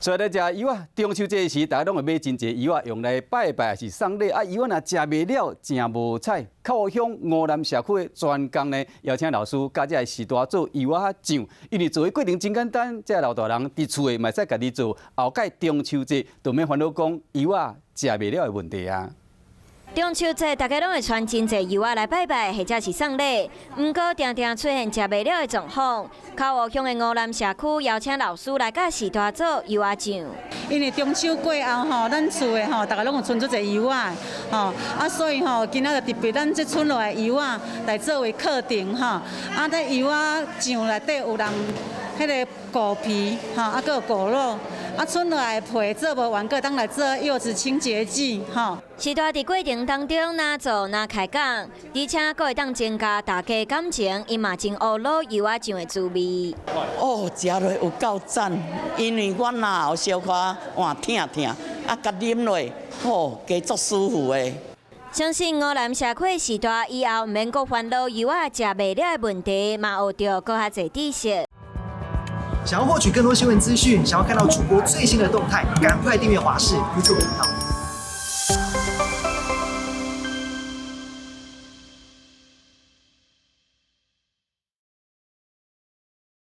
所以咧食油啊，中秋节时，大家拢会买真济油啊，用来拜拜还是送礼啊。油啊，若食袂了，真无彩。靠乡湖南社区的专工呢，邀请老师加这时代做油啊酱，因为做的过程真简单，这老大人伫厝的嘛使家己做，后盖中秋节就免烦恼讲油啊食袂了的问题啊。 中秋节，大家拢会穿真济油啊来拜拜，或者是送礼。不过，常常出现食袂了的状况。靠湖乡的湖南社区邀请老师来甲时代做油啊酱。因为中秋过后吼，咱厝的吼，大家拢有存足济油啊，所以吼，今仔就特别咱这剩落来油啊来作为课程吼。在油啊酱内底有人迄个果皮还佫有果肉。 剩落来皮做无完，个当来做柚子清洁剂，时代伫过程当中，哪做哪开讲，而且佫会当增加大家感情，伊嘛真学老油啊酱的滋味。哦，食落有够赞，因为我若有小可换疼，甲啉落，加足舒服的。相信湖南社区时代以后，免阁烦恼油啊食袂了的问题，嘛学到阁较侪知识。 想要获取更多新闻资讯，想要看到主播最新的动态，赶快订阅华视 YouTube 频道。